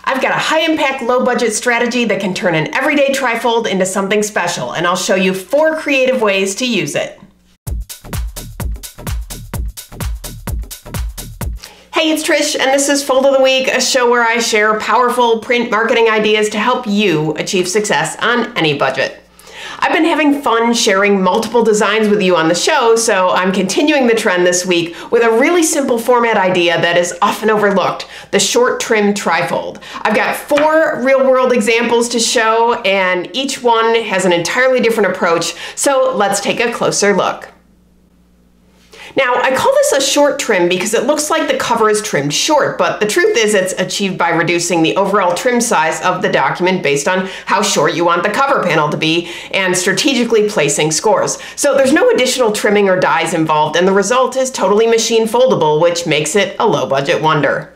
I've got a high-impact, low-budget strategy that can turn an everyday trifold into something special, and I'll show you 4 creative ways to use it. Hey, it's Trish, and this is Fold of the Week, a show where I share powerful print marketing ideas to help you achieve success on any budget. I've been having fun sharing multiple designs with you on the show, so I'm continuing the trend this week with a really simple format idea that is often overlooked, the short trim trifold. I've got 4 real-world examples to show, and each one has an entirely different approach, so let's take a closer look. Now, I call this a short trim because it looks like the cover is trimmed short, but the truth is it's achieved by reducing the overall trim size of the document based on how short you want the cover panel to be and strategically placing scores. So there's no additional trimming or dies involved, and the result is totally machine foldable, which makes it a low-budget wonder.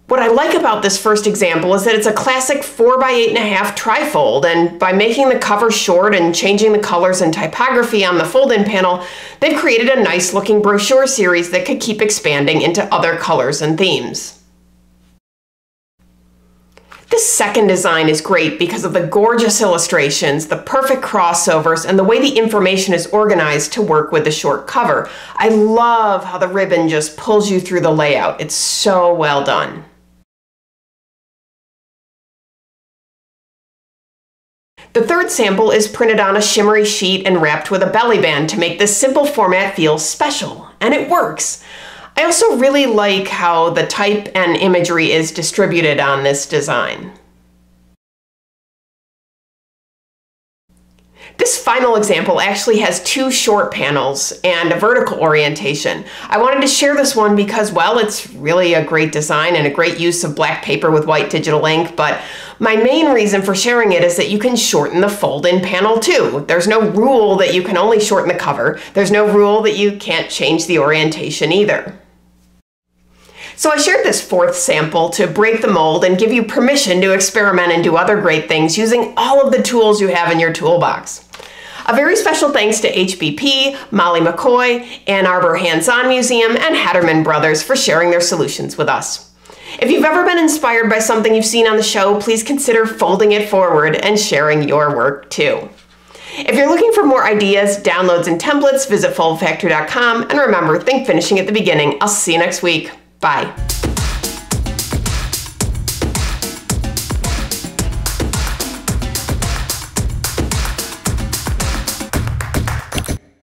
What I like about this first example is that it's a classic 4x8.5 trifold, and by making the cover short and changing the colors and typography on the fold-in panel, they've created a nice-looking brochure series that could keep expanding into other colors and themes. This second design is great because of the gorgeous illustrations, the perfect crossovers, and the way the information is organized to work with the short cover. I love how the ribbon just pulls you through the layout. It's so well done. The third sample is printed on a shimmery sheet and wrapped with a belly band to make this simple format feel special, and it works. I also really like how the type and imagery is distributed on this design. This final example actually has 2 short panels and a vertical orientation. I wanted to share this one because, well, it's really a great design and a great use of black paper with white digital ink, but my main reason for sharing it is that you can shorten the fold-in panel too. There's no rule that you can only shorten the cover. There's no rule that you can't change the orientation either. So I shared this 4th sample to break the mold and give you permission to experiment and do other great things using all of the tools you have in your toolbox. A very special thanks to HBP, Molly McCoy, Arbor Hands-On Museum, and Hederman Brothers for sharing their solutions with us. If you've ever been inspired by something you've seen on the show, please consider folding it forward and sharing your work too. If you're looking for more ideas, downloads, and templates, visit Foldfactory.com, and remember, think finishing at the beginning. I'll see you next week. Bye.